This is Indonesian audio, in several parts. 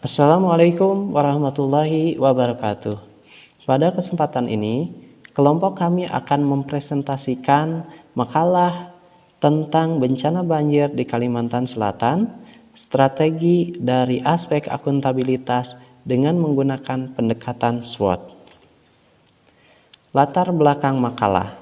Assalamualaikum warahmatullahi wabarakatuh. Pada kesempatan ini, kelompok kami akan mempresentasikan makalah tentang bencana banjir di Kalimantan Selatan, strategi dari aspek akuntabilitas dengan menggunakan pendekatan SWOT. Latar belakang makalah.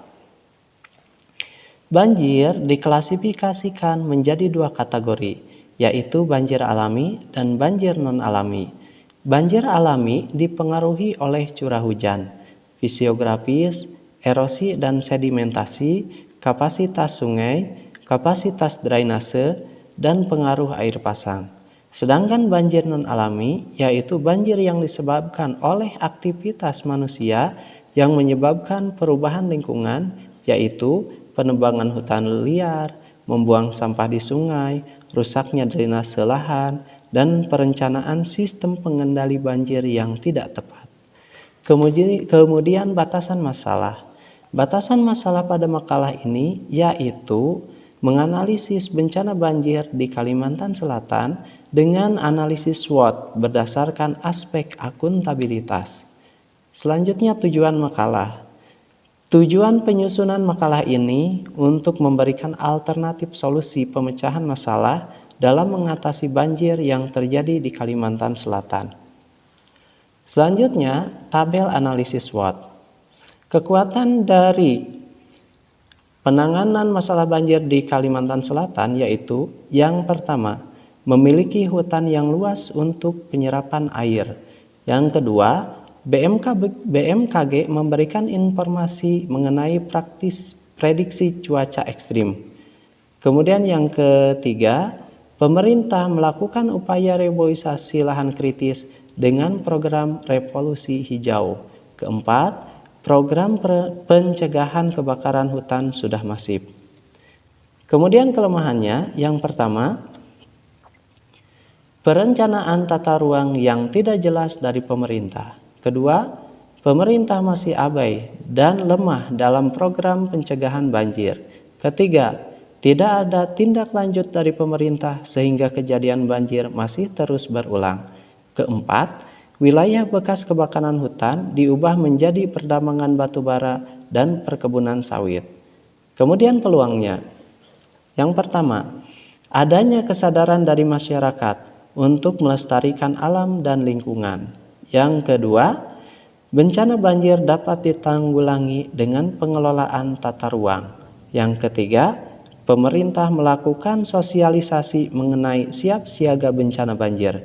Banjir diklasifikasikan menjadi dua kategori, yaitu banjir alami dan banjir non-alami. Banjir alami dipengaruhi oleh curah hujan, fisiografis, erosi dan sedimentasi, kapasitas sungai, kapasitas drainase, dan pengaruh air pasang. Sedangkan banjir non-alami yaitu banjir yang disebabkan oleh aktivitas manusia yang menyebabkan perubahan lingkungan, yaitu penebangan hutan liar, membuang sampah di sungai, rusaknya drainase lahan, dan perencanaan sistem pengendali banjir yang tidak tepat. Kemudian batasan masalah. Batasan masalah pada makalah ini yaitu menganalisis bencana banjir di Kalimantan Selatan dengan analisis SWOT berdasarkan aspek akuntabilitas. Selanjutnya tujuan makalah. Tujuan penyusunan makalah ini untuk memberikan alternatif solusi pemecahan masalah dalam mengatasi banjir yang terjadi di Kalimantan Selatan. Selanjutnya, tabel analisis SWOT. Kekuatan dari penanganan masalah banjir di Kalimantan Selatan yaitu yang pertama, memiliki hutan yang luas untuk penyerapan air. Yang kedua, BMKG memberikan informasi mengenai prediksi cuaca ekstrim. Kemudian yang ketiga, pemerintah melakukan upaya reboisasi lahan kritis dengan program revolusi hijau. Keempat, program pencegahan kebakaran hutan sudah masif. Kemudian kelemahannya, yang pertama, perencanaan tata ruang yang tidak jelas dari pemerintah. Kedua, pemerintah masih abai dan lemah dalam program pencegahan banjir. Ketiga, tidak ada tindak lanjut dari pemerintah sehingga kejadian banjir masih terus berulang. Keempat, wilayah bekas kebakaran hutan diubah menjadi pertambangan batu bara dan perkebunan sawit. Kemudian peluangnya. Yang pertama, adanya kesadaran dari masyarakat untuk melestarikan alam dan lingkungan. Yang kedua, bencana banjir dapat ditanggulangi dengan pengelolaan tata ruang. Yang ketiga, pemerintah melakukan sosialisasi mengenai siap siaga bencana banjir.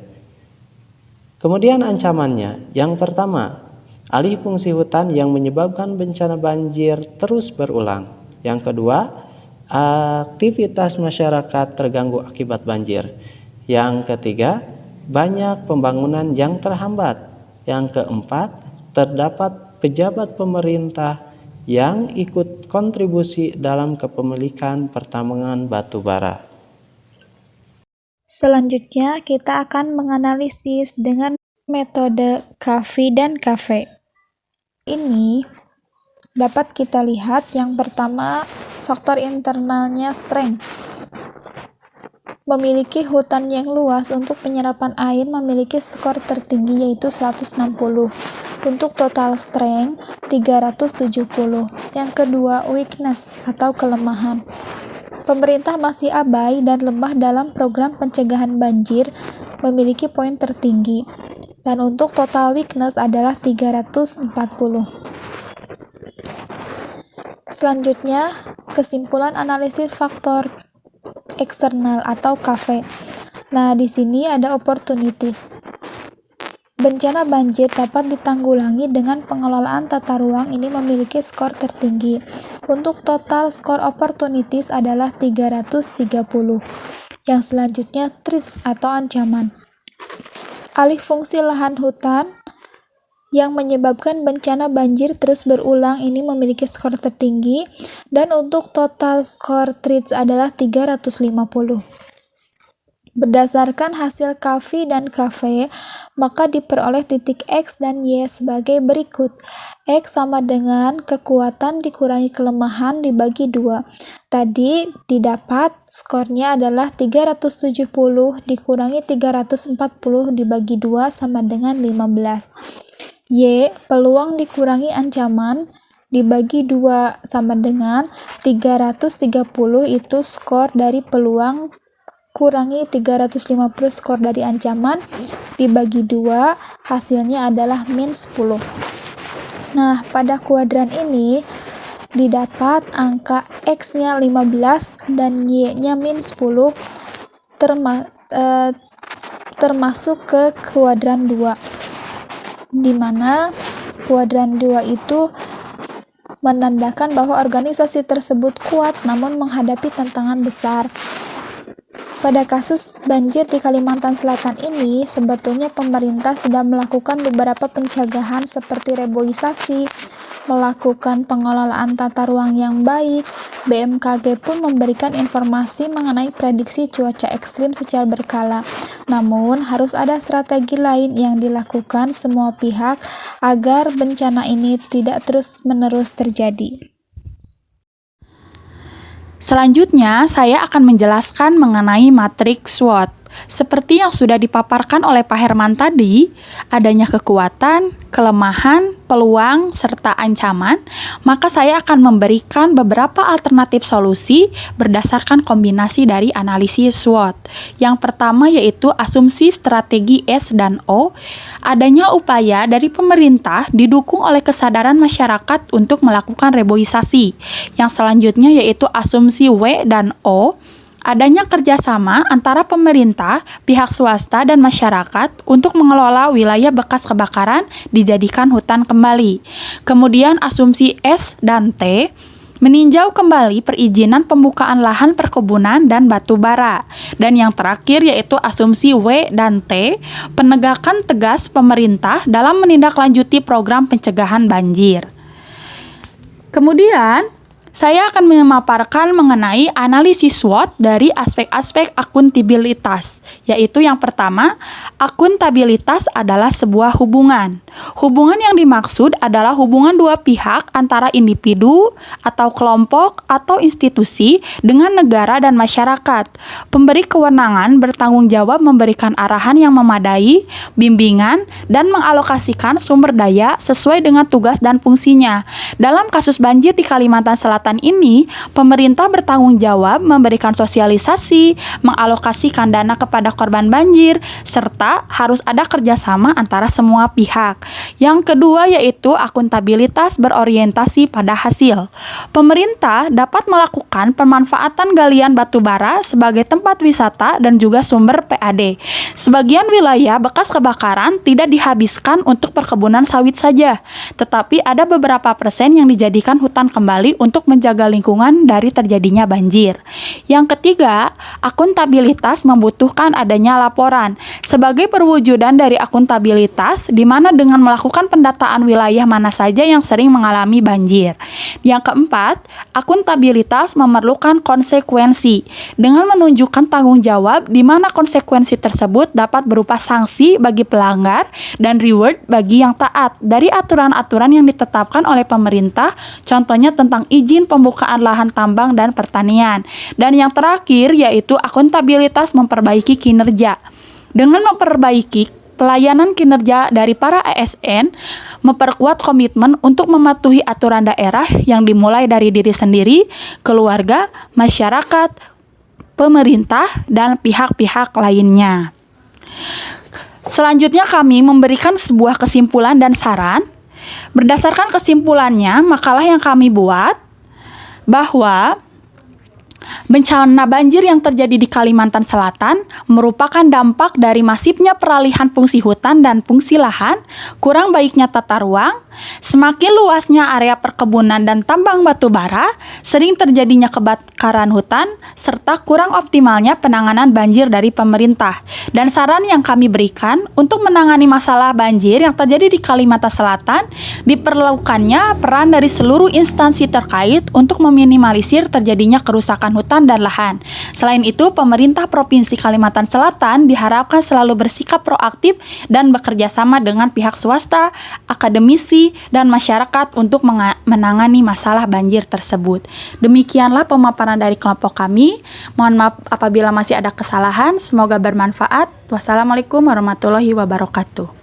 Kemudian ancamannya, yang pertama, alih fungsi hutan yang menyebabkan bencana banjir terus berulang. Yang kedua, aktivitas masyarakat terganggu akibat banjir. Yang ketiga, banyak pembangunan yang terhambat. Yang keempat, terdapat pejabat pemerintah yang ikut kontribusi dalam kepemilikan pertambangan batu bara. Selanjutnya, kita akan menganalisis dengan metode CAFI dan CAFE. Ini dapat kita lihat yang pertama, faktor internalnya strength. Memiliki hutan yang luas untuk penyerapan air memiliki skor tertinggi yaitu 160. Untuk total strength 370. Yang kedua, weakness atau kelemahan. Pemerintah masih abai dan lemah dalam program pencegahan banjir memiliki poin tertinggi. Dan untuk total weakness adalah 340. Selanjutnya, kesimpulan analisis faktor eksternal atau KV. Nah, di sini ada opportunities. Bencana banjir dapat ditanggulangi dengan pengelolaan tata ruang ini memiliki skor tertinggi. Untuk total skor opportunities adalah 330. Yang selanjutnya threats atau ancaman. Alih fungsi lahan hutan yang menyebabkan bencana banjir terus berulang ini memiliki skor tertinggi, dan untuk total skor threats adalah 350. Berdasarkan hasil KV dan KV, maka diperoleh titik X dan Y sebagai berikut. X sama dengan kekuatan dikurangi kelemahan dibagi 2. Tadi didapat skornya adalah 370 dikurangi 340 dibagi 2 sama dengan 15. Y, peluang dikurangi ancaman dibagi 2 sama dengan 330 itu skor dari peluang kurangi 350 skor dari ancaman dibagi 2, hasilnya adalah min 10. Nah, pada kuadran ini didapat angka X-nya 15 dan Y-nya min 10 termasuk ke kuadran 2, di mana kuadran 2 itu menandakan bahwa organisasi tersebut kuat namun menghadapi tantangan besar. Pada kasus banjir di Kalimantan Selatan ini, sebetulnya pemerintah sudah melakukan beberapa pencegahan seperti reboisasi, melakukan pengelolaan tata ruang yang baik. BMKG pun memberikan informasi mengenai prediksi cuaca ekstrim secara berkala. Namun, harus ada strategi lain yang dilakukan semua pihak agar bencana ini tidak terus-menerus terjadi. Selanjutnya, saya akan menjelaskan mengenai matriks SWOT. Seperti yang sudah dipaparkan oleh Pak Herman tadi, adanya kekuatan, kelemahan, peluang, serta ancaman, maka saya akan memberikan beberapa alternatif solusi berdasarkan kombinasi dari analisis SWOT. Yang pertama yaitu asumsi strategi S dan O, adanya upaya dari pemerintah didukung oleh kesadaran masyarakat untuk melakukan reboisasi. Yang selanjutnya yaitu asumsi W dan O, adanya kerjasama antara pemerintah, pihak swasta, dan masyarakat untuk mengelola wilayah bekas kebakaran dijadikan hutan kembali. Kemudian asumsi S dan T, meninjau kembali perizinan pembukaan lahan perkebunan dan batu bara. Dan yang terakhir yaitu asumsi W dan T, penegakan tegas pemerintah dalam menindaklanjuti program pencegahan banjir. Kemudian, saya akan memaparkan mengenai analisis SWOT dari aspek-aspek akuntabilitas, yaitu yang pertama, akuntabilitas adalah sebuah hubungan. Hubungan yang dimaksud adalah hubungan dua pihak antara individu atau kelompok atau institusi dengan negara dan masyarakat. Pemberi kewenangan bertanggung jawab memberikan arahan yang memadai, bimbingan, dan mengalokasikan sumber daya sesuai dengan tugas dan fungsinya. Dalam kasus banjir di Kalimantan Selatan ini, pemerintah bertanggung jawab memberikan sosialisasi, mengalokasikan dana kepada korban banjir, serta harus ada kerjasama antara semua pihak. Yang kedua yaitu akuntabilitas berorientasi pada hasil. Pemerintah dapat melakukan pemanfaatan galian batu bara sebagai tempat wisata dan juga sumber PAD. Sebagian wilayah bekas kebakaran tidak dihabiskan untuk perkebunan sawit saja, tetapi ada beberapa persen yang dijadikan hutan kembali untuk menjaga lingkungan dari terjadinya banjir. Yang ketiga, akuntabilitas membutuhkan adanya laporan. Sebagai perwujudan dari akuntabilitas, di mana dengan melakukan pendataan wilayah mana saja yang sering mengalami banjir. Yang keempat, akuntabilitas memerlukan konsekuensi. Dengan menunjukkan tanggung jawab, di mana konsekuensi tersebut dapat berupa sanksi bagi pelanggar dan reward bagi yang taat dari aturan-aturan yang ditetapkan oleh pemerintah, contohnya tentang izin pembukaan lahan tambang dan pertanian. Dan yang terakhir yaitu akuntabilitas memperbaiki kinerja. Dengan memperbaiki pelayanan kinerja dari para ASN, memperkuat komitmen untuk mematuhi aturan daerah yang dimulai dari diri sendiri, keluarga, masyarakat, pemerintah, dan pihak-pihak lainnya. Selanjutnya kami memberikan sebuah kesimpulan dan saran. Berdasarkan kesimpulannya, makalah yang kami buat bahwa bencana banjir yang terjadi di Kalimantan Selatan merupakan dampak dari masifnya peralihan fungsi hutan dan fungsi lahan, kurang baiknya tata ruang, semakin luasnya area perkebunan dan tambang batu bara, sering terjadinya kebakaran hutan, serta kurang optimalnya penanganan banjir dari pemerintah. Dan saran yang kami berikan untuk menangani masalah banjir yang terjadi di Kalimantan Selatan, diperlukannya peran dari seluruh instansi terkait untuk meminimalisir terjadinya kerusakan lingkungan hutan dan lahan. Selain itu, pemerintah Provinsi Kalimantan Selatan diharapkan selalu bersikap proaktif dan bekerja sama dengan pihak swasta, akademisi, dan masyarakat untuk menangani masalah banjir tersebut. Demikianlah pemaparan dari kelompok kami. Mohon maaf apabila masih ada kesalahan. Semoga bermanfaat. Wassalamualaikum warahmatullahi wabarakatuh.